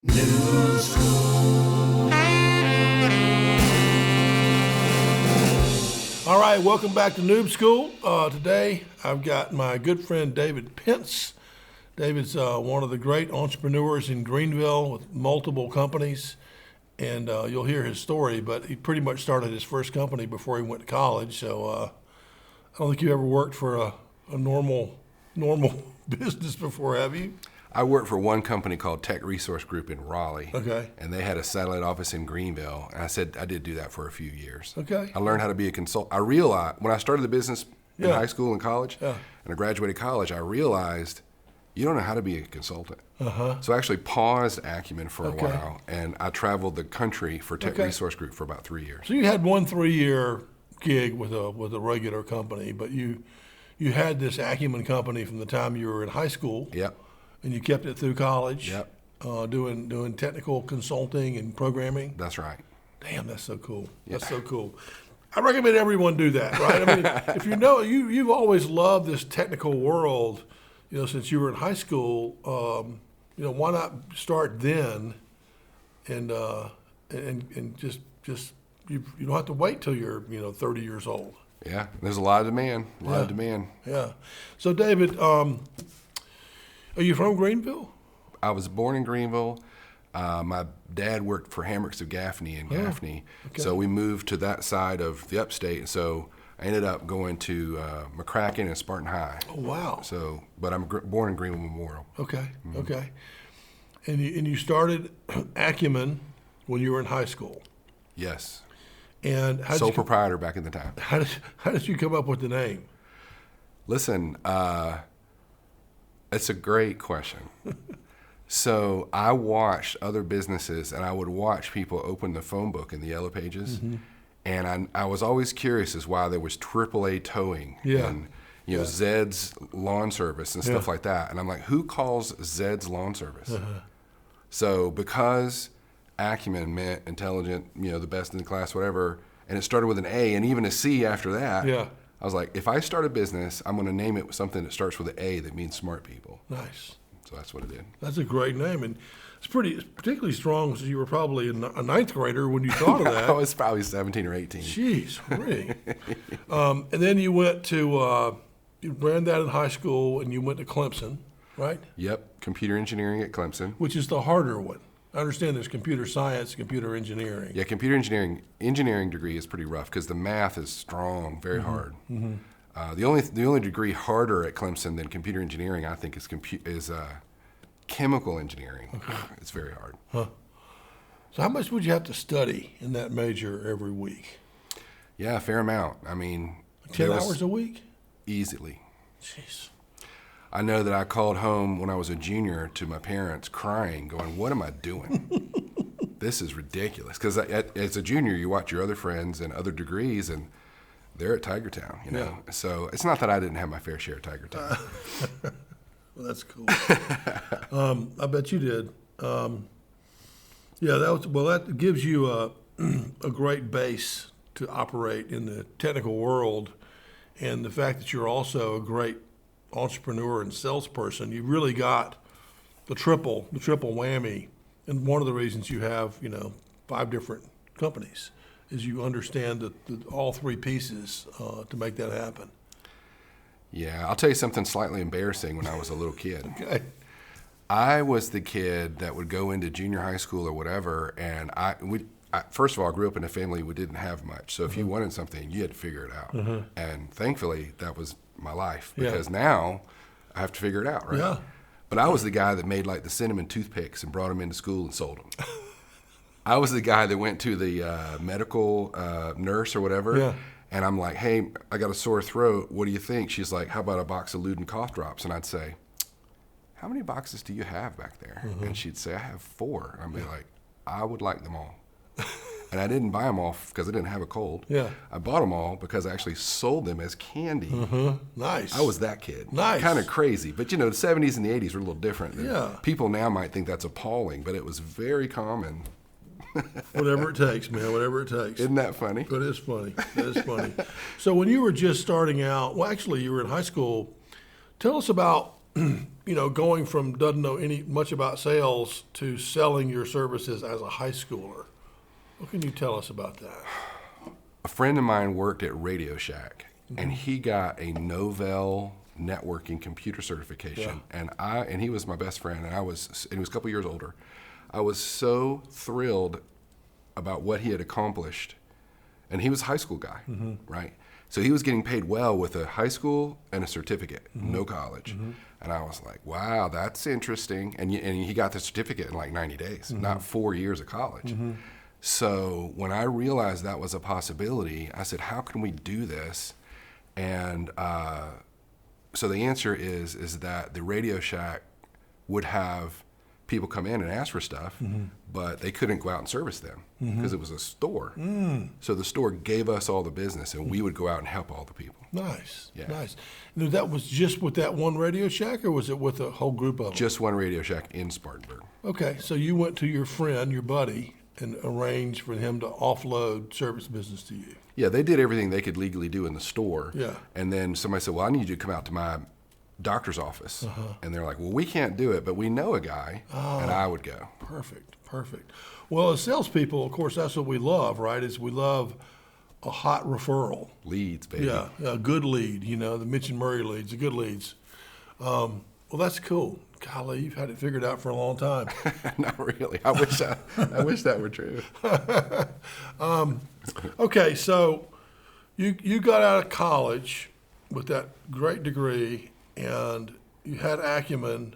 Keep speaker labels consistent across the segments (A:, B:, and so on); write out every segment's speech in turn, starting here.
A: Noob School. All right, welcome back to Noob School. Today I've got my good friend David Pence. David's one of the great entrepreneurs in Greenville with multiple companies, and you'll hear his story, but he pretty much started his first company before he went to college, so I don't think you ever worked for a normal business before, have you?
B: I worked for one company called Tech Resource Group in Raleigh.
A: Okay.
B: And they had a satellite office in Greenville. And I did do that for a few years.
A: Okay.
B: I learned how to be a consultant. I realized when I started the business in high school and college, and I graduated college, I realized you don't know how to be a consultant. So I actually paused Acumen for a while, and I traveled the country for Tech Resource Group for about 3 years.
A: So you had 1 3-year gig with a regular company, but you had this Acumen company from the time you were in high school.
B: Yep.
A: And you kept it through college.
B: Yep.
A: Doing technical consulting and programming.
B: That's right.
A: Damn, that's so cool.
B: Yeah.
A: That's so cool. I recommend everyone do that, right? I mean, if you know, you've always loved this technical world, since you were in high school. Why not start then, and just you don't have to wait till you're 30 years old.
B: Yeah, there's a lot of demand. A lot of demand.
A: Yeah. So David, are you from Greenville?
B: I was born in Greenville. My dad worked for Hamricks of Gaffney in Gaffney, so we moved to that side of the upstate. And so I ended up going to McCracken and Spartan High.
A: Oh, wow.
B: So, but I'm born in Greenville Memorial.
A: Okay, okay. And you started Acumen when you were in high school.
B: Yes.
A: And
B: sole proprietor back in the time.
A: How did you come up with the name?
B: Listen, it's a great question. So I watched other businesses, and I would watch people open the phone book in the yellow pages, and I was always curious as why there was AAA towing and Zed's lawn service and stuff like that. And I'm like, who calls Zed's lawn service? So because Acumen meant intelligent, the best in the class, whatever, and it started with an A and even a C after that. Yeah. I was like, if I start a business, I'm going to name it with something that starts with an A that means smart people.
A: Nice.
B: So that's what it did.
A: That's a great name, and it's particularly strong since you were probably a 9th grader when you thought of that.
B: I was probably 17 or 18.
A: Jeez, really? And then you went to, you ran that in high school, and you went to Clemson, right?
B: Yep, computer engineering at Clemson.
A: Which is the harder one. I understand there's computer science, computer engineering.
B: Yeah, computer engineering degree is pretty rough because the math is strong, very hard. The only degree harder at Clemson than computer engineering, I think, is chemical engineering. It's very hard.
A: So how much would you have to study in that major every week?
B: Yeah, a fair amount. I mean,
A: 10 hours a week?
B: Easily.
A: Jeez.
B: I know that I called home when I was a junior to my parents crying, going, what am I doing? This is ridiculous. Because as a junior, you watch your other friends and other degrees, and they're at Tiger Town, Yeah. So it's not that I didn't have my fair share of Tiger Town.
A: Well, that's cool. I bet you did. That gives you a great base to operate in the technical world, and the fact that you're also a great entrepreneur and salesperson, you really got the triple whammy. And one of the reasons you have 5 different companies is you understand all 3 pieces to make that happen.
B: Yeah, I'll tell you something slightly embarrassing. When I was a little kid, I was the kid that would go into junior high school or whatever, and first of all, I grew up in a family we didn't have much. So if you wanted something, you had to figure it out. And thankfully, that was my life, because now I have to figure it out, right? Yeah. But I was the guy that made like the cinnamon toothpicks and brought them into school and sold them. I was the guy that went to the medical nurse or whatever, and I'm like, hey, I got a sore throat. What do you think? She's like, how about a box of Luden cough drops? And I'd say, how many boxes do you have back there? And she'd say, I have 4. And I'd be like, I would like them all. And I didn't buy them all because I didn't have a cold. Yeah. I bought them all because I actually sold them as candy.
A: Nice.
B: I was that kid.
A: Nice.
B: Kind of crazy. But the 70s and the 80s were a little different. People now might think that's appalling, but it was very common.
A: Whatever it takes, man, whatever it takes.
B: Isn't that funny?
A: But it's funny. That is funny. So when you were just starting out, well, actually, you were in high school. Tell us about going from doesn't know much about sales to selling your services as a high schooler. What can you tell us about that?
B: A friend of mine worked at Radio Shack, and he got a Novell networking computer certification, and he was my best friend, and he was a couple years older. I was so thrilled about what he had accomplished, and he was a high school guy, right? So he was getting paid well with a high school and a certificate, no college. And I was like, wow, that's interesting. And he got the certificate in like 90 days, not 4 years of college. So when I realized that was a possibility, I said, how can we do this? And so the answer is that the Radio Shack would have people come in and ask for stuff, but they couldn't go out and service them because it was a store. So the store gave us all the business, and we would go out and help all the people.
A: Nice,
B: Yeah.
A: nice. Now, that was just with that one Radio Shack, or was it with a whole group of them?
B: Just one Radio Shack in Spartanburg.
A: Okay, so you went to your friend, your buddy, and arranged for him to offload service business to you.
B: Yeah, they did everything they could legally do in the store.
A: Yeah.
B: And then somebody said, well, I need you to come out to my doctor's office. And they're like, well, we can't do it, but we know a guy, and I would go.
A: Perfect. Well, as salespeople, of course, that's what we love, right? Is we love a hot referral.
B: Leads, baby.
A: Yeah, a good lead, the Mitch and Murray leads, the good leads. Well, that's cool. Golly, you've had it figured out for a long time.
B: Not really. I wish that were true.
A: Okay, so you got out of college with that great degree, and you had Acumen,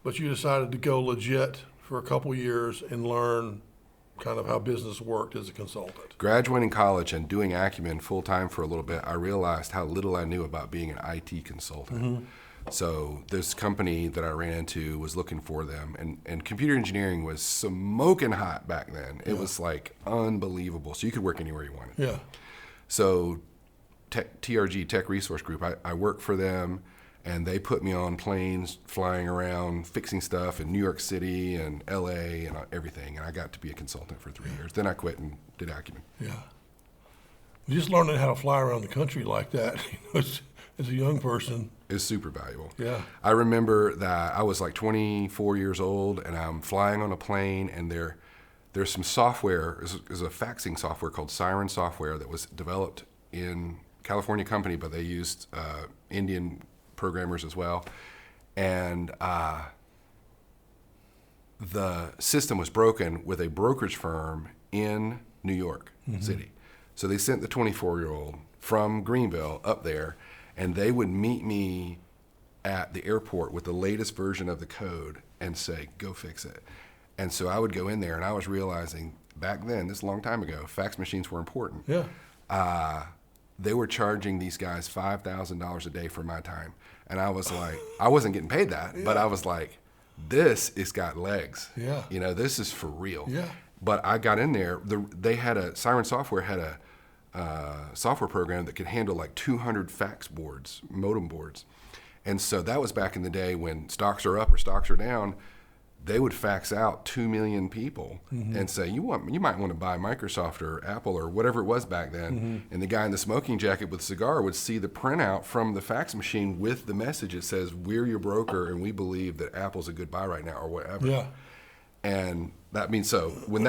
A: but you decided to go legit for a couple years and learn kind of how business worked as a consultant.
B: Graduating college and doing Acumen full-time for a little bit, I realized how little I knew about being an IT consultant. So this company that I ran into was looking for them, and computer engineering was smoking hot back then. It was like unbelievable. So you could work anywhere you wanted.
A: Yeah.
B: So TRG, Tech Resource Group, I worked for them, and they put me on planes flying around, fixing stuff in New York City and LA and everything. And I got to be a consultant for 3 years. Then I quit and did Acumen.
A: Yeah. Just learning how to fly around the country like that as a young person.
B: Is super valuable.
A: Yeah.
B: I remember that I was like 24 years old, and I'm flying on a plane, and there's some software, there's a faxing software called Siren Software that was developed in California company, but they used Indian programmers as well. And the system was broken with a brokerage firm in New York City. So they sent the 24-year-old from Greenville up there, and they would meet me at the airport with the latest version of the code and say, go fix it. And so I would go in there, and I was realizing back then, this is a long time ago, fax machines were important.
A: Yeah.
B: They were charging these guys $5,000 a day for my time. And I was like, I wasn't getting paid that, but I was like, this has got legs.
A: Yeah.
B: This is for real.
A: Yeah.
B: But I got in there, Siren Software had a software program that could handle like 200 fax boards, modem boards. And so that was back in the day when stocks are up or stocks are down. They would fax out 2 million people and say, you might want to buy Microsoft or Apple or whatever it was back then. And the guy in the smoking jacket with the cigar would see the printout from the fax machine with the message that says, we're your broker and we believe that Apple's a good buy right now or whatever.
A: Yeah.
B: And that means so when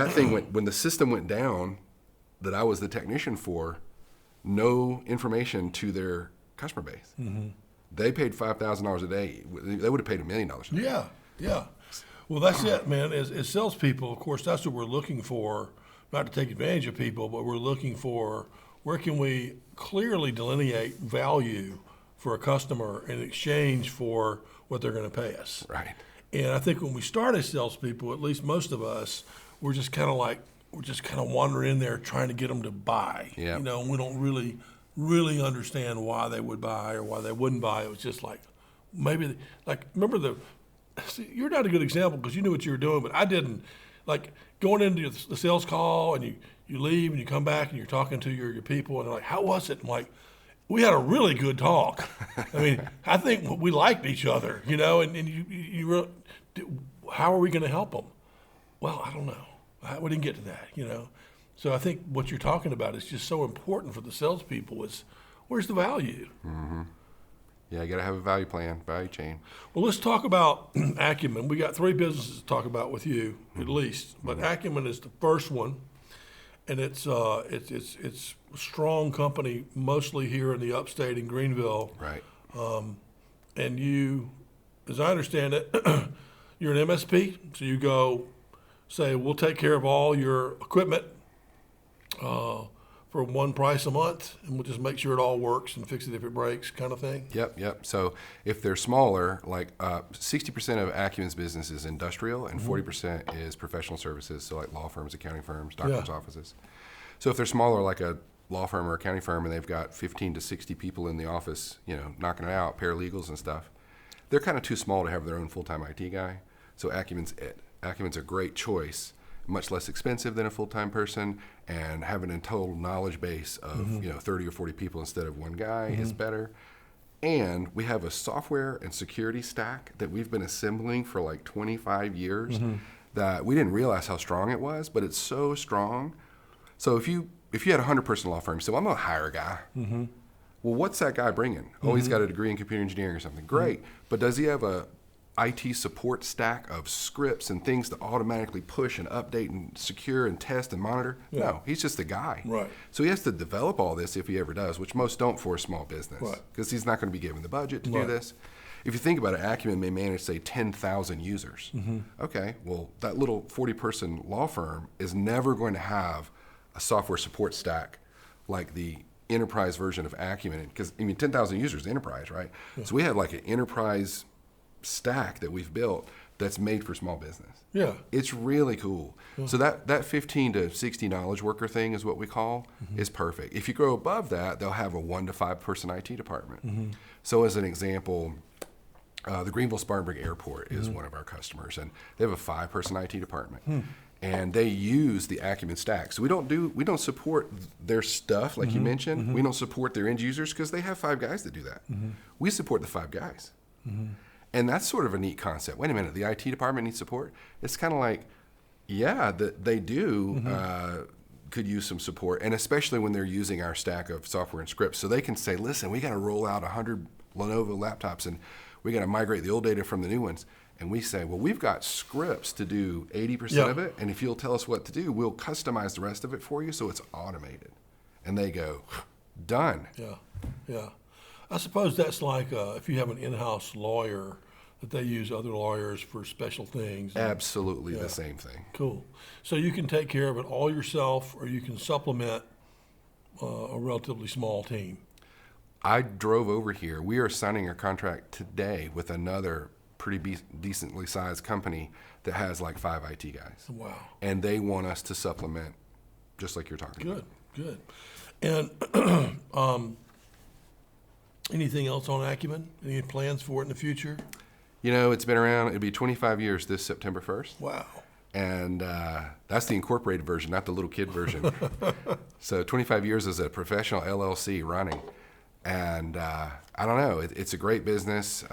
B: when the system went down that I was the technician for, no information to their customer base. They paid $5,000 a day. They would have paid $1 million a day.
A: Yeah. Yeah. Well, that's it, man. As salespeople, of course, that's what we're looking for, not to take advantage of people, but we're looking for where can we clearly delineate value for a customer in exchange for what they're going to pay us.
B: Right.
A: And I think when we start as salespeople, at least most of us, we're just kind of wandering in there trying to get them to buy.
B: Yeah.
A: And we don't really understand why they would buy or why they wouldn't buy. It was just like, maybe, remember see, you're not a good example because you knew what you were doing, but I didn't. Like going into the sales call and you leave and you come back and you're talking to your people and they're like, how was it? I'm like, we had a really good talk. I mean, I think we liked each other, and you how are we going to help them? Well, I don't know. We didn't get to that, So I think what you're talking about is just so important for the salespeople is where's the value?
B: Yeah, you got to have a value plan, value chain.
A: Well, let's talk about Acumen. We got 3 businesses to talk about with you, at least. But Acumen is the first one, and it's a strong company, mostly here in the upstate in Greenville.
B: Right.
A: And you, as I understand it, you're an MSP, so you go say, we'll take care of all your equipment for one price a month, and we'll just make sure it all works and fix it if it breaks, kind of thing.
B: Yep. So if they're smaller, like 60% of Acumen's business is industrial and 40% is professional services, so like law firms, accounting firms, doctors' offices. So if they're smaller, like a law firm or accounting firm, and they've got 15 to 60 people in the office, knocking it out, paralegals and stuff, they're kind of too small to have their own full-time IT guy. So Acumen's it. Acumen's a great choice, much less expensive than a full-time person, and having a total knowledge base of 30 or 40 people instead of one guy is better. And we have a software and security stack that we've been assembling for like 25 years that we didn't realize how strong it was, but it's so strong. So if you had a 100-person law firm, so I'm gonna hire a guy. Well, what's that guy bringing? Oh, he's got a degree in computer engineering or something. Great, but does he have a IT support stack of scripts and things to automatically push and update and secure and test and monitor?
A: Yeah.
B: No, he's just a guy.
A: Right.
B: So he has to develop all this if he ever does, which most don't for a small business, because he's not going to be given the budget to do this. If you think about it, Acumen may manage, say, 10,000 users. Okay, well, that little 40-person law firm is never going to have a software support stack like the enterprise version of Acumen, because 10,000 users is enterprise, right? So we have like an enterprise stack that we've built that's made for small business.
A: Yeah.
B: It's really cool. So that 15 to 60 knowledge worker thing is what we call is perfect. If you go above that, they'll have a 1 to 5 person IT department. So as an example, the Greenville Spartanburg Airport is one of our customers, and they have a 5-person IT department. And they use the Acumen stack. So we don't support their stuff like you mentioned. We don't support their end users because they have 5 guys that do that. We support the 5 guys. And that's sort of a neat concept. Wait a minute, the IT department needs support? It's kind of like, yeah, they do could use some support, and especially when they're using our stack of software and scripts. So they can say, listen, we got to roll out 100 Lenovo laptops, and we got to migrate the old data from the new ones. And we say, well, we've got scripts to do 80% of it, and if you'll tell us what to do, we'll customize the rest of it for you so it's automated. And they go, done.
A: Yeah. I suppose that's like if you have an in-house lawyer that they use other lawyers for special things.
B: Absolutely the same thing.
A: Cool. So you can take care of it all yourself, or you can supplement a relatively small team.
B: I drove over here. We are signing a contract today with another pretty decently sized company that has like 5 IT guys.
A: Wow.
B: And they want us to supplement just like you're talking about.
A: Good. And anything else on Acumen? Any plans for it in the future?
B: It's been around, it'll be 25 years this September 1st.
A: Wow.
B: And that's the incorporated version, not the little kid version. So 25 years as a professional LLC running. And I don't know, it's a great business.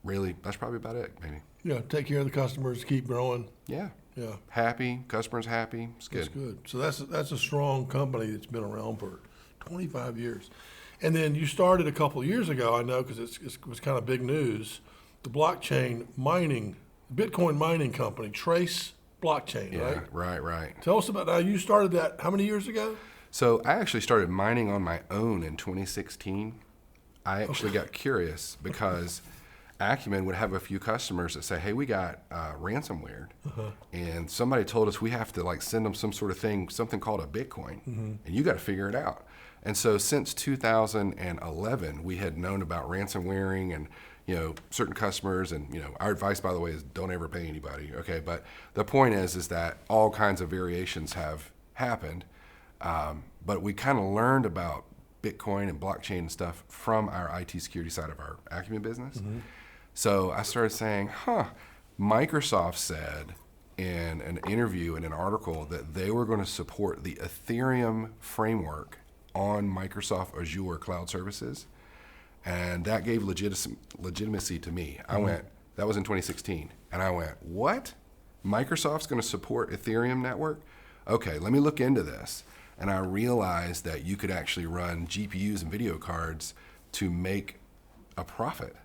B: Really, that's probably about it, maybe.
A: Yeah, take care of the customers, keep growing.
B: Yeah.
A: Yeah.
B: Happy, customers happy, it's good.
A: That's good. So that's a strong company that's been around for 25 years. And then you started a couple of years ago, I know, because it was kind of big news, the blockchain mining, Bitcoin mining company, Trace Blockchain, right?
B: Right.
A: Tell us about that. You started that how many years ago?
B: So I actually started mining on my own in 2016. I actually got curious because Acumen would have a few customers that say, hey, we got ransomware, and somebody told us we have to send them some sort of thing, something called a Bitcoin, and you got to figure it out. And so since 2011, we had known about ransomwaring and certain customers, and our advice, by the way, is don't ever pay anybody. Okay, but the point is that all kinds of variations have happened, but we kind of learned about Bitcoin and blockchain and stuff from our IT security side of our Acumen business. So I started saying, Microsoft said in an interview, in an article, that they were going to support the Ethereum framework on Microsoft Azure cloud services. And that gave legitimacy to me. I went, that was in 2016. And I went, what? Microsoft's going to support Ethereum network? Okay, let me look into this. And I realized that you could actually run GPUs and video cards to make a profit.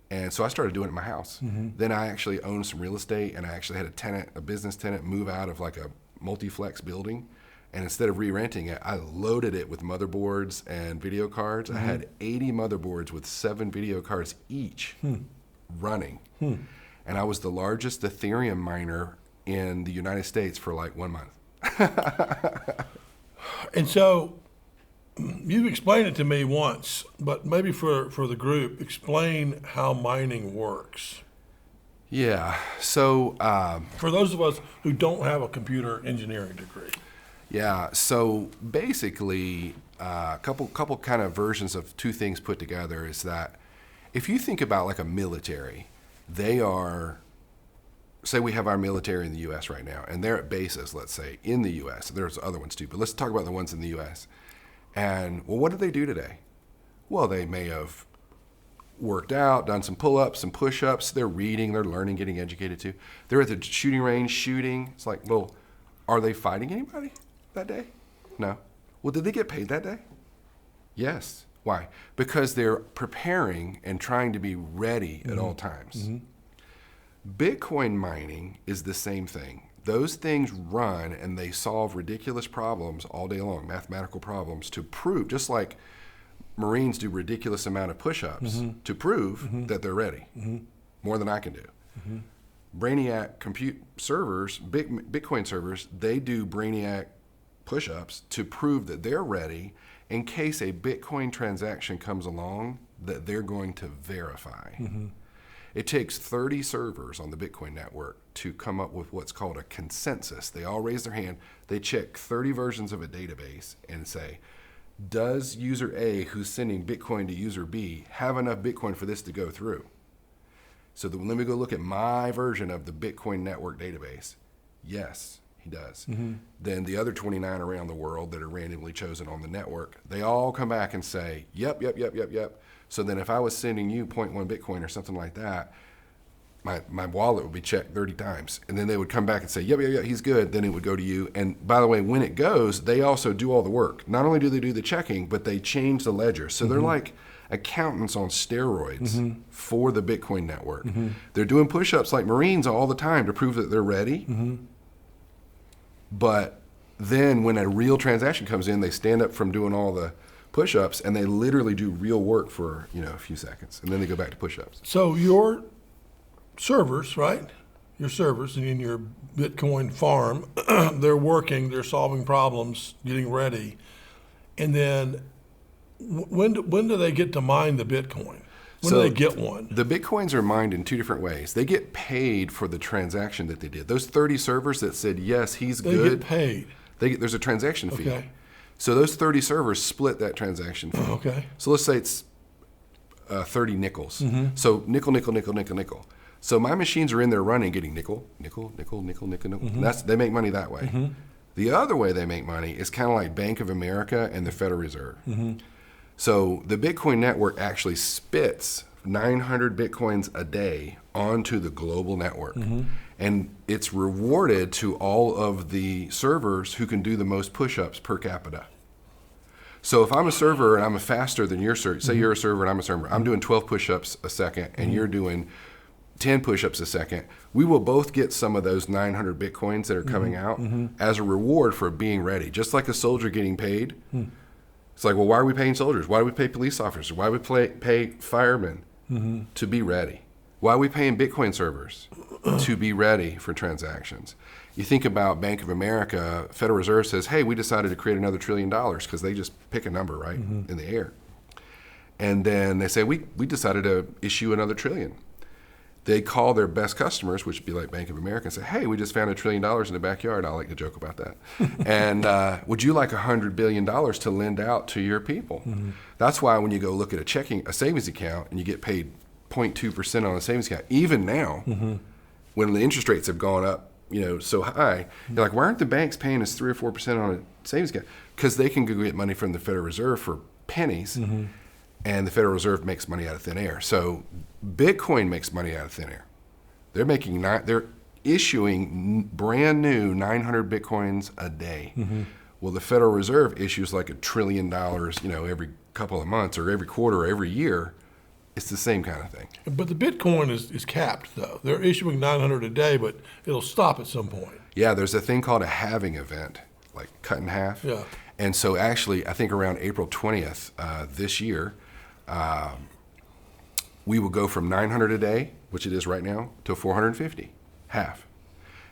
B: And so I started doing it at my house. Then I actually owned some real estate, and I actually had a business tenant move out of like a multi-flex building. And instead of re-renting it, I loaded it with motherboards and video cards. I had 80 motherboards with 7 video cards each running. And I was the largest Ethereum miner in the United States for like 1 month.
A: And so you've explained it to me once, but maybe for the group, explain how mining works.
B: Yeah. So
A: For those of us who don't have a computer engineering degree.
B: yeah. So basically, a couple kind of versions of two things put together is that if you think about like a military, they are, say we have our military in the U.S. right now, and they're at bases, let's say, in the U.S. There's other ones too, but let's talk about the ones in the U.S. And, well, what did they do today? Well, they may have worked out, done some pull-ups, some push-ups. They're reading, they're learning, getting educated too. They're at the shooting range shooting. It's like, well, are they fighting anybody that day? No. Well, did they get paid that day? Yes. Why? Because they're preparing and trying to be ready at all times. Bitcoin mining is the same thing. Those things run and they solve ridiculous problems all day long, mathematical problems, to prove, just like Marines do ridiculous amount of push-ups to prove that they're ready, more than I can do. Brainiac compute servers, Bitcoin servers, they do Brainiac push-ups to prove that they're ready in case a Bitcoin transaction comes along that they're going to verify. It takes 30 servers on the Bitcoin network to come up with what's called a consensus. They all raise their hand, they check 30 versions of a database and say, does user A, who's sending Bitcoin to user B, have enough Bitcoin for this to go through? So let me go look at my version of the Bitcoin network database. Yes, he does. Then the other 29 around the world that are randomly chosen on the network, they all come back and say, yep. So then if I was sending you 0.1 Bitcoin or something like that, my wallet would be checked 30 times. And then they would come back and say, yep, he's good. Then it would go to you. And by the way, when it goes, they also do all the work. Not only do they do the checking, but they change the ledger. So they're like accountants on steroids for the Bitcoin network. They're doing push-ups like Marines all the time to prove that they're ready. But then when a real transaction comes in, they stand up from doing all the push-ups and they literally do real work for a few seconds, and then they go back to push-ups.
A: So your servers, right? Your servers in your Bitcoin farm, they're working, they're solving problems, getting ready, and then when do they get to mine the Bitcoin? When do they get one?
B: The Bitcoins are mined in two different ways. They get paid for the transaction that they did. Those 30 servers that said, yes, he's good.
A: They get paid.
B: There's a transaction fee.
A: Okay.
B: So those 30 servers split that transaction fee.
A: Okay.
B: So let's say it's 30 nickels. So nickel. So my machines are in there running, getting nickel. They make money that way. The other way they make money is kind of like Bank of America and the Federal Reserve. So the Bitcoin network actually spits 900 Bitcoins a day onto the global network. And it's rewarded to all of the servers who can do the most push-ups per capita. So if I'm a server and I'm faster than your server, say you're a server and I'm a server, I'm doing 12 push-ups a second and you're doing 10 push-ups a second, we will both get some of those 900 Bitcoins that are coming out as a reward for being ready. Just like a soldier getting paid. It's like, well, why are we paying soldiers? Why do we pay police officers? Why do we pay firemen to be ready? Why are we paying Bitcoin servers to be ready for transactions? You think about Bank of America, Federal Reserve says, hey, we decided to create another $1 trillion because they just pick a number, right, in the air. And then they say, we decided to issue another $1 trillion. They call their best customers, which would be like Bank of America, and say, hey, we just found $1 trillion in the backyard. I like to joke about that. And would you like $100 billion to lend out to your people? That's why when you go look at a savings account, and you get paid 0.2% on a savings account, even now, when the interest rates have gone up, so high, you're like, why aren't the banks paying us 3 or 4% on a savings account? Because they can go get money from the Federal Reserve for pennies, and the Federal Reserve makes money out of thin air. So Bitcoin makes money out of thin air. They're issuing brand new 900 Bitcoins a day. Well, the Federal Reserve issues like $1 trillion, every couple of months or every quarter or every year. It's the same kind of thing.
A: But the Bitcoin is capped, though. They're issuing 900 a day, but it'll stop at some point.
B: Yeah, there's a thing called a halving event, like cut in half.
A: Yeah.
B: And so actually, I think around April 20th this year, we will go from 900 a day, which it is right now, to 450, half.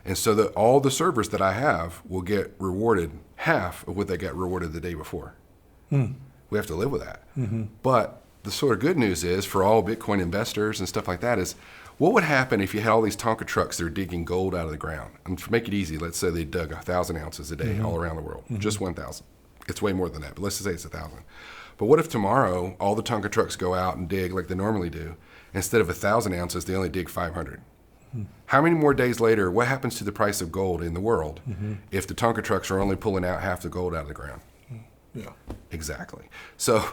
B: And so that all the servers that I have will get rewarded half of what they got rewarded the day before. We have to live with that. But the sort of good news is for all Bitcoin investors and stuff like that is, what would happen if you had all these Tonka trucks that are digging gold out of the ground? And to make it easy, let's say they dug 1,000 ounces a day all around the world, just 1,000. It's way more than that, but let's just say it's 1,000. But what if tomorrow all the Tonka trucks go out and dig like they normally do? Instead of 1,000 ounces, they only dig 500. How many more days later, what happens to the price of gold in the world if the Tonka trucks are only pulling out half the gold out of the ground?
A: Yeah.
B: Exactly. So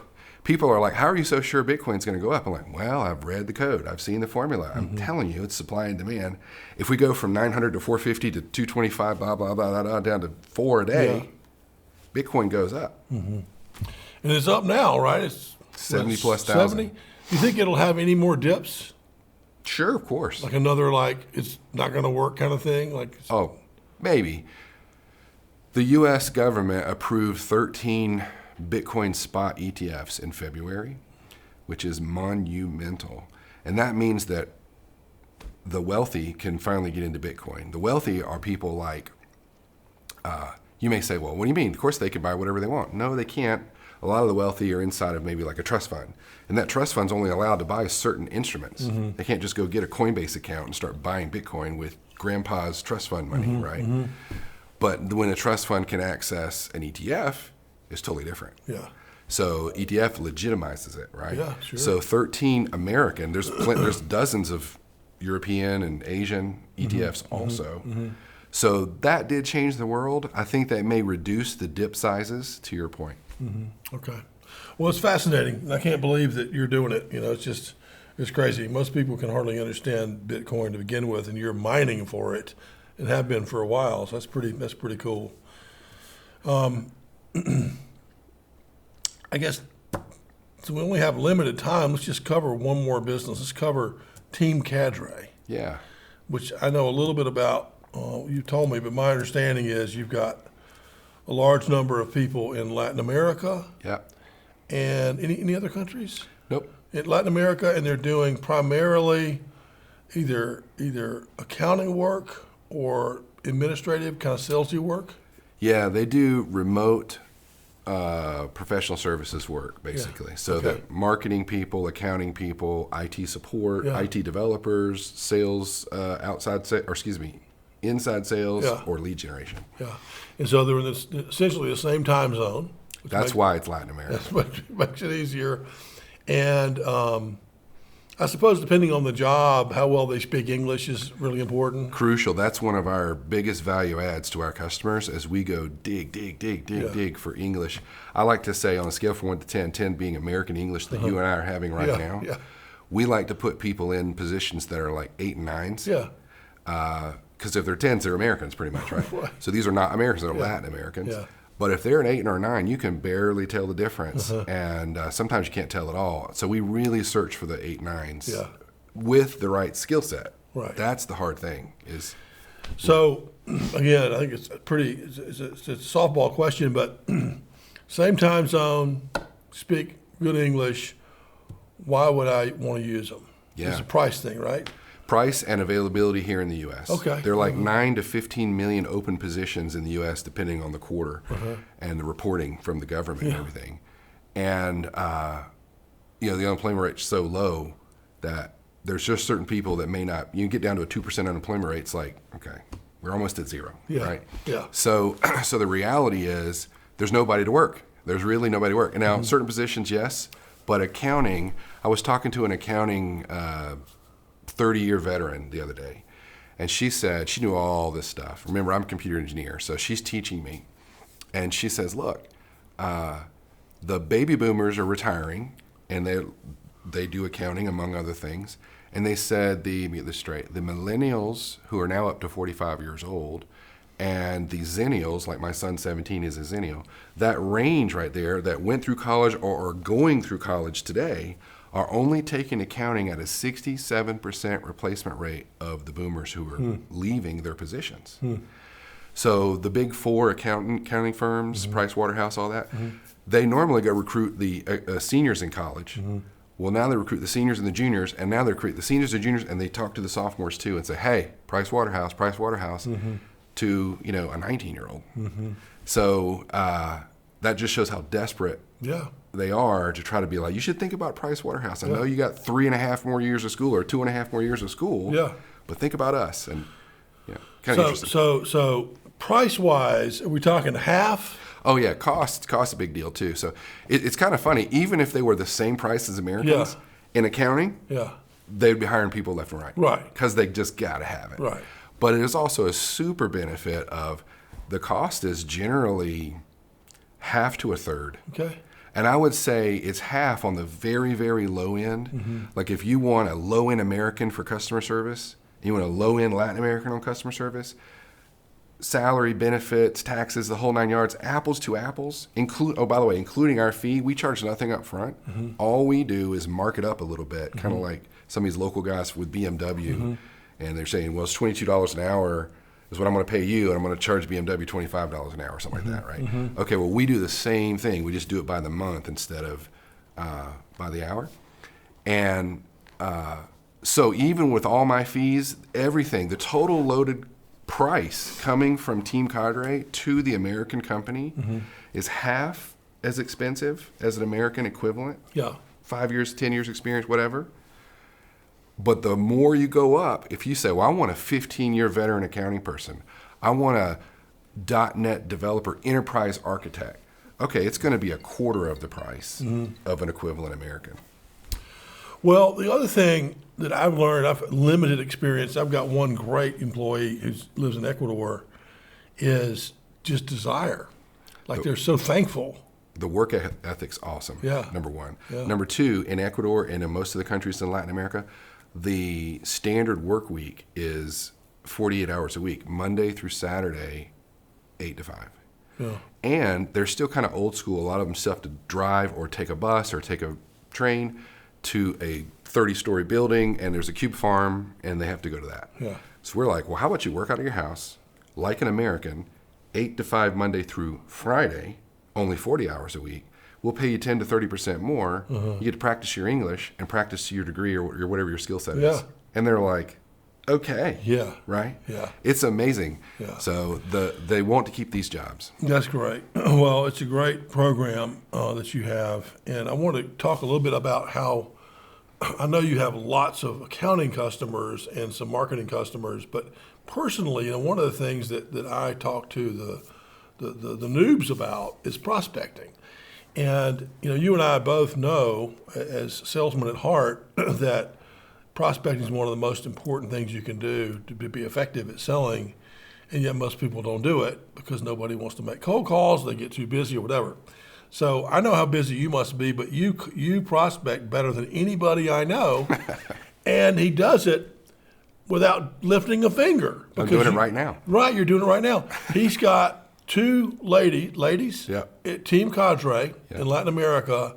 B: people are like, how are you so sure Bitcoin's going to go up? I'm like, well, I've read the code. I've seen the formula. I'm telling you, it's supply and demand. If we go from 900 to 450 to 225, blah, blah, blah, blah, blah, down to 4 a day, Bitcoin goes up.
A: And it's up now, right? It's
B: 70 plus thousand.
A: 70? You think it'll have any more dips?
B: Sure, of course.
A: Like another, like, it's not going to work kind of thing? Like,
B: Oh, maybe. The U.S. government approved 13 Bitcoin spot ETFs in February, which is monumental. And that means that the wealthy can finally get into Bitcoin. The wealthy are people like, you may say, well, what do you mean? Of course they can buy whatever they want. No, they can't. A lot of the wealthy are inside of maybe like a trust fund. And that trust fund's only allowed to buy certain instruments. They can't just go get a Coinbase account and start buying Bitcoin with grandpa's trust fund money, right? But when a trust fund can access an ETF, it's totally different.
A: yeah.
B: So ETF legitimizes it, right?
A: Yeah, sure.
B: So 13 American, there's dozens of European and Asian ETFs also. So that did change the world. I think that may reduce the dip sizes, to your point.
A: Okay. Well, it's fascinating. I can't believe that you're doing it. You know, it's crazy. Most people can hardly understand Bitcoin to begin with, and you're mining for it and have been for a while. So that's pretty cool. I guess, so we only have limited time. Let's just cover one more business. Let's cover Team Cadre,
B: Yeah.
A: which I know a little bit about. You told me, but my understanding is you've got a large number of people in Latin America
B: Yeah.
A: and any other countries?
B: Nope.
A: In Latin America, and they're doing primarily either accounting work or administrative kind of salesy work.
B: Yeah, they do remote professional services work, basically. So
A: Okay.
B: the marketing people, accounting people, IT support,
A: Yeah.
B: IT developers, sales, inside sales,
A: Yeah.
B: or lead generation.
A: Yeah, and so they're in essentially the same time zone. Which
B: That's why it's Latin America.
A: makes it easier. And I suppose depending on the job, how well they speak English is really important.
B: Crucial. That's one of our biggest value adds to our customers as we go dig for English. I like to say on a scale from 1 to 10, 10 being American English that you and I are having right now,
A: Yeah.
B: we like to put people in positions that are like 8 and 9s.
A: Yeah.
B: Because if they're 10s, they're Americans pretty much, right?
A: Right.
B: So these are not Americans, they're Latin Americans.
A: Yeah.
B: But if they're an 8 or a 9, you can barely tell the difference. And sometimes you can't tell at all. So we really search for the 8, 9s
A: Yeah.
B: with the right skill set.
A: Right.
B: That's the hard thing is
A: So again, I think it's a softball question, but same time zone, speak good English. Why would I want to use them?
B: Yeah.
A: It's a price thing, right?
B: price and availability here in the U.S.
A: Okay.
B: There are like 9 to 15 million open positions in the U.S. depending on the quarter and the reporting from the government and everything. And, the unemployment rate's so low that there's just certain people that may not, you get down to a 2% unemployment rate, it's like, okay, we're almost at zero, right?
A: Yeah.
B: So the reality is there's nobody to work. There's really nobody to work. And now certain positions, yes, but accounting, I was talking to an accounting 30-year veteran the other day, and she said she knew all this stuff. Remember, I'm a computer engineer, so she's teaching me. And she says, look, the baby boomers are retiring, and they do accounting, among other things. And they said, let me get this straight, the millennials, who are now up to 45 years old, and the zennials, like my son 17 is a zennial, that range right there that went through college or are going through college today are only taking accounting at a 67% replacement rate of the boomers who are leaving their positions. So the big four accounting firms, Price Waterhouse, all that, they normally go recruit the seniors in college. Well, now they recruit the seniors and the juniors, and now they recruit the seniors and juniors, and they talk to the sophomores too and say, hey, Price Waterhouse, to, you know, a 19-year-old. So that just shows how desperate they are to try to be like, you should think about Price Waterhouse. I know you got 3.5 more years of school or 2.5 more years of school, but think about us. And kind of interesting.
A: So price-wise, are we talking half?
B: Oh yeah, cost a big deal too. So it's kind of funny. Even if they were the same price as Americans in accounting, they'd be hiring people left and right.
A: Right.
B: Because they just got to have it.
A: Right.
B: But it is also a super benefit of the cost is generally half to a third.
A: Okay.
B: And I would say it's half on the very, very low end. Like if you want a low-end American for customer service, you want a low-end Latin American on customer service, salary, benefits, taxes, the whole 9 yards, apples to apples, including our fee, we charge nothing up front. All we do is mark it up a little bit, kind of like some of these local guys with BMW, and they're saying, well, it's $22 an hour is what I'm going to pay you, and I'm going to charge BMW $25 an hour or something like that, right? Okay, well, we do the same thing. We just do it by the month instead of by the hour. And so even with all my fees, everything, the total loaded price coming from Team Cadre to the American company is half as expensive as an American equivalent. 5 years, 10 years experience, whatever. But the more you go up, if you say, well, I want a 15-year veteran accounting person, I want a .NET developer enterprise architect, okay, it's going to be a quarter of the price of an equivalent American.
A: Well, the other thing that I've learned, I've limited experience, I've got one great employee who lives in Ecuador, is just desire. Like they're so thankful.
B: The work ethic's awesome, number one. Number two, in Ecuador and in most of the countries in Latin America, the standard work week is 48 hours a week, Monday through Saturday, 8 to 5. And they're still kind of old school. A lot of them still have to drive or take a bus or take a train to a 30-story building, and there's a cube farm, and they have to go to that. So we're like, well, how about you work out of your house like an American, 8 to 5 Monday through Friday, only 40 hours a week. We'll pay you 10 to 30% more. You get to practice your English and practice your degree or whatever your skill set is. And they're like, okay. Right? It's amazing. So they want to keep these jobs.
A: That's great. Well, it's a great program that you have. And I want to talk a little bit about how I know you have lots of accounting customers and some marketing customers, but personally, one of the things that I talk to the noobs about is prospecting. And you and I both know, as salesmen at heart, that prospecting is one of the most important things you can do to be effective at selling, and yet most people don't do it because nobody wants to make cold calls, they get too busy or whatever. So I know how busy you must be, but you prospect better than anybody I know, and he does it without lifting a finger.
B: I'm doing it right now.
A: Right, you're doing it right now. He's got 2 ladies at Team Cadre in Latin America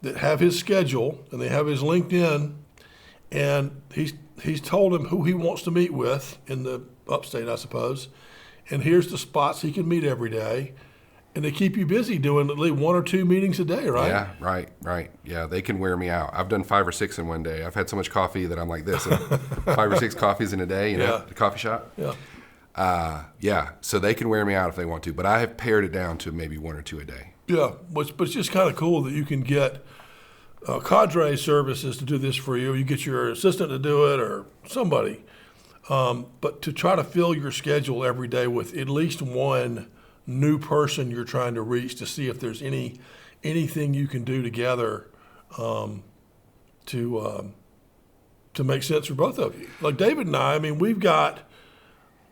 A: that have his schedule, and they have his LinkedIn, and he's told him who he wants to meet with in the upstate, I suppose, and here's the spots he can meet every day. And they keep you busy doing at least 1 or 2 meetings a day, right?
B: Yeah, right. Yeah, they can wear me out. I've done 5 or 6 in one day. I've had so much coffee that I'm like this. 5 or 6 coffees in a day, at the coffee shop. So they can wear me out if they want to, but I have pared it down to maybe 1 or 2 a day. But
A: it's just kind of cool that you can get Cadre services to do this for you. You get your assistant to do it or somebody. But to try to fill your schedule every day with at least one new person you're trying to reach to see if there's anything you can do together to make sense for both of you. Like David and I mean, we've got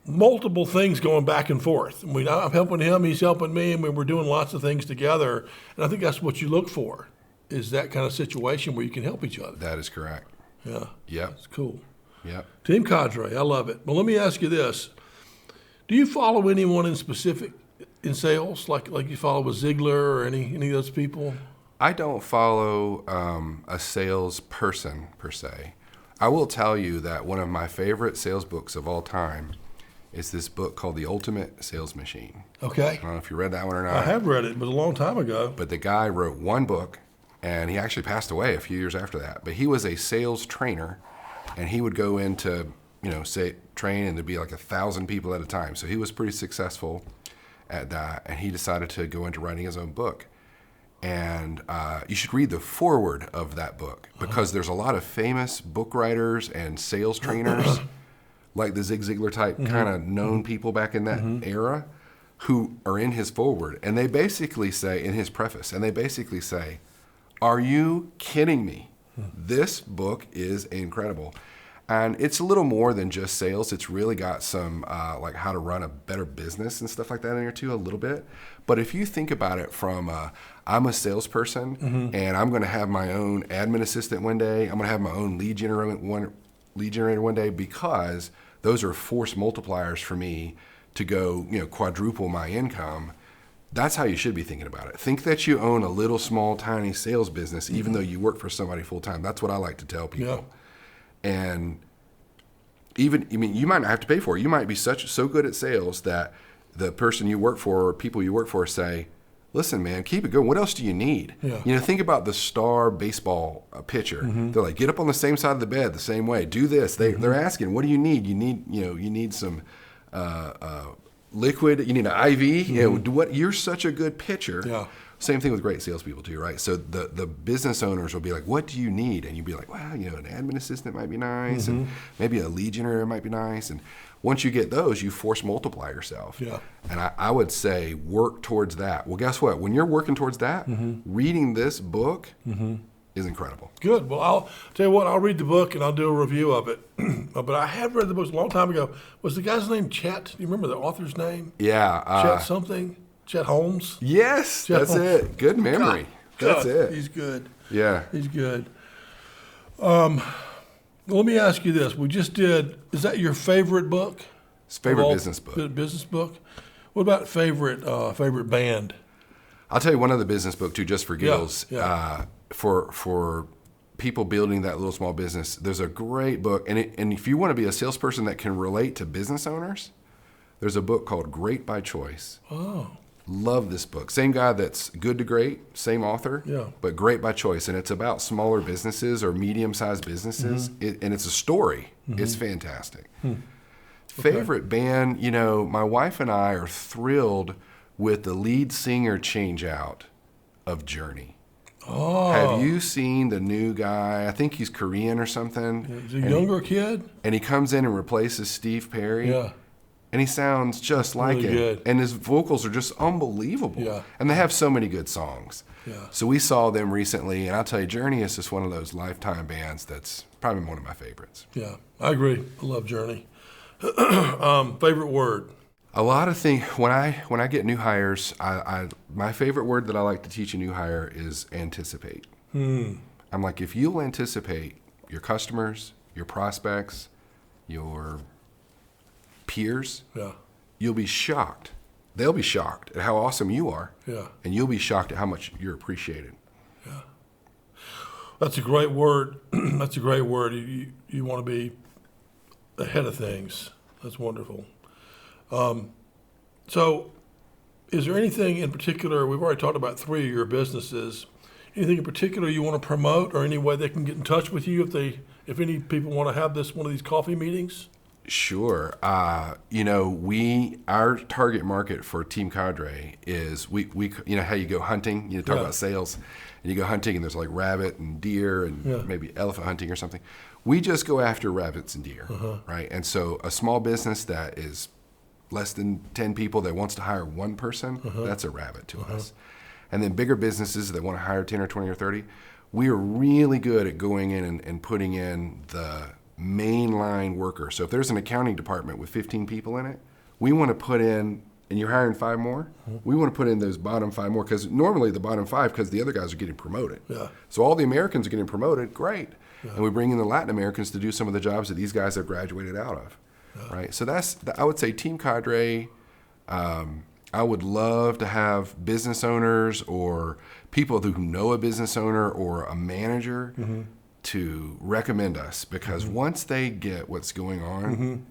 A: multiple things going back and forth. I mean, I'm helping him, he's helping me, and we're doing lots of things together. And I think that's what you look for, is that kind of situation where you can help each other.
B: That is correct.
A: It's cool.
B: Team
A: Cadre, I love it. Well, let me ask you this. Do you follow anyone in specific in sales, like you follow with Ziegler or any of those people?
B: I don't follow a salesperson per se. I will tell you that one of my favorite sales books of all time is this book called The Ultimate Sales Machine.
A: Okay.
B: I don't know if you read that one or not.
A: I have read it. It was a long time ago.
B: But the guy wrote one book, and he actually passed away a few years after that. But he was a sales trainer, and he would go into, train, and there'd be like 1,000 people at a time. So he was pretty successful at that, and he decided to go into writing his own book. And you should read the foreword of that book, because there's a lot of famous book writers and sales trainers, like the Zig Ziglar type kind of known people back in that era, who are in his foreword. And they basically say, in his preface, are you kidding me? This book is incredible. And it's a little more than just sales. It's really got some like how to run a better business and stuff like that in here too, a little bit. But if you think about it from I'm a salesperson and I'm going to have my own admin assistant one day. I'm going to have my own lead generator one day, because those are force multipliers for me to go, quadruple my income. That's how you should be thinking about it. Think that you own a little small, tiny sales business, even though you work for somebody full time. That's what I like to tell people.
A: Yeah.
B: And you might not have to pay for it. You might be so good at sales that the person you work for or people you work for say, listen, man, keep it going. What else do you need?
A: Yeah.
B: Think about the star baseball pitcher. They're like, get up on the same side of the bed the same way. Do this. They're asking, what do you need? You need some liquid. You need an IV. What? You're such a good pitcher.
A: Yeah.
B: Same thing with great salespeople too, right? So the business owners will be like, what do you need? And you'd be like, well, an admin assistant might be nice, and maybe a lead generator might be nice. And once you get those, you force multiply yourself.
A: Yeah.
B: And I would say work towards that. Well, guess what? When you're working towards that, reading this book is incredible.
A: Good. Well, I'll tell you what, I'll read the book and I'll do a review of it. But I have read the book a long time ago. Was the guy's name Chet? Do you remember the author's name?
B: Yeah.
A: Chet something? Chet Holmes?
B: Yes,
A: Chet
B: that's
A: Holmes.
B: it. Good memory. That's it.
A: He's good.
B: Yeah.
A: He's good. Let me ask you this. We just did, is that your favorite book?
B: It's favorite business book.
A: Business book? What about favorite band?
B: I'll tell you one other business book too, just for giggles.
A: Yeah.
B: For people building that little small business, there's a great book, and if you want to be a salesperson that can relate to business owners, there's a book called Great by Choice.
A: Oh.
B: Love this book. Same guy that's Good to Great, same author, but Great by Choice, and it's about smaller businesses or medium-sized businesses, and it's a story. It's fantastic. Favorite band, my wife and I are thrilled with the lead singer change out of Journey.
A: Oh.
B: Have you seen the new guy? I think he's Korean or something.
A: Is he a younger kid?
B: And he comes in and replaces Steve Perry.
A: Yeah.
B: And he sounds just like
A: Really
B: him.
A: good.
B: And his vocals are just unbelievable.
A: Yeah.
B: And they have so many good songs.
A: Yeah.
B: So we saw them recently, and I'll tell you, Journey is just one of those lifetime bands that's probably one of my favorites.
A: Yeah, I agree. I love Journey. Favorite word?
B: A lot of things, when I get new hires, my favorite word that I like to teach a new hire is anticipate. I'm like, if you'll anticipate your customers, your prospects, your peers, you'll be shocked. They'll be shocked at how awesome you are, and you'll be shocked at how much you're appreciated.
A: Yeah, that's a great word. That's a great word. You want to be ahead of things. That's wonderful. So, is there anything in particular? We've already talked about 3 of your businesses. Anything in particular you want to promote, or any way they can get in touch with you if any people want to have one of these coffee meetings?
B: Sure. Our target market for Team Cadre is we how you go hunting, talk about sales, and you go hunting and there's like rabbit and deer and maybe elephant hunting or something. We just go after rabbits and deer, right? And so a small business that is less than 10 people that wants to hire one person, that's a rabbit to us. And then bigger businesses that want to hire 10 or 20 or 30, we are really good at going in and putting in the mainline worker. So if there's an accounting department with 15 people in it, we want to put in, and you're hiring 5 more, we want to put in those bottom 5 more, because normally the bottom 5, because the other guys are getting promoted. So all the Americans are getting promoted, great. And we bring in the Latin Americans to do some of the jobs that these guys have graduated out of, right? So I would say Team Cadre, I would love to have business owners or people who know a business owner or a manager to recommend us, because once they get what's going on,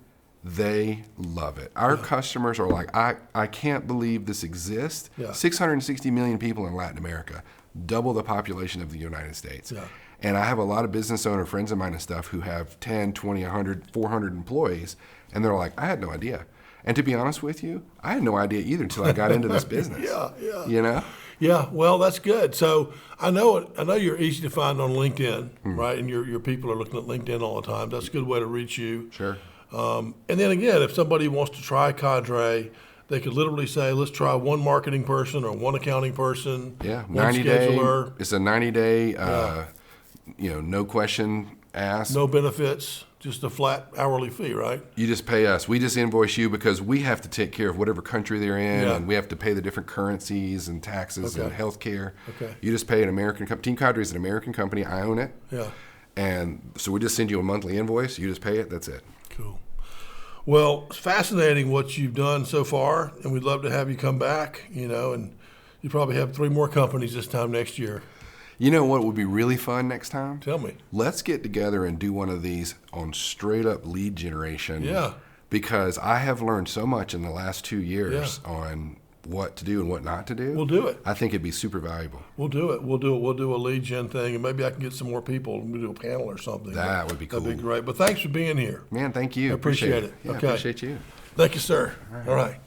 B: they love it. Our customers are like, I can't believe this exists. 660 million people in Latin America, double the population of the United States. And I have a lot of business owner friends of mine and stuff who have 10, 20, 100, 400 employees, and they're like, I had no idea. And to be honest with you, I had no idea either until I got into this business. You know?
A: Yeah, well, that's good. So I know you're easy to find on LinkedIn, right? And your people are looking at LinkedIn all the time. That's a good way to reach you.
B: Sure.
A: And then again, if somebody wants to try Cadre, they could literally say, let's try one marketing person or one accounting person.
B: Yeah,
A: one
B: 90
A: scheduler.
B: day. It's a 90-day, no question asked.
A: No benefits, just a flat hourly fee, right?
B: You just pay us. We just invoice you because we have to take care of whatever country they're in, and we have to pay the different currencies and taxes and health care. You just pay an American company. Team Cadre is an American company. I own it. And so we just send you a monthly invoice. You just pay it. That's it.
A: Cool. Well, it's fascinating what you've done so far, and we'd love to have you come back, and you probably have 3 more companies this time next year.
B: You know what would be really fun next time?
A: Tell me.
B: Let's get together and do one of these on straight up lead generation. Because I have learned so much in the last 2 years on what to do and what not to do.
A: We'll do it.
B: I think it'd be super valuable.
A: We'll do it. We'll do a lead gen thing, and maybe I can get some more people. We'll do a panel or something.
B: That would be cool.
A: That'd be great. But thanks for being here.
B: Man, thank you.
A: I appreciate it.
B: Yeah,
A: Okay.
B: I appreciate you.
A: Thank you, sir. All right.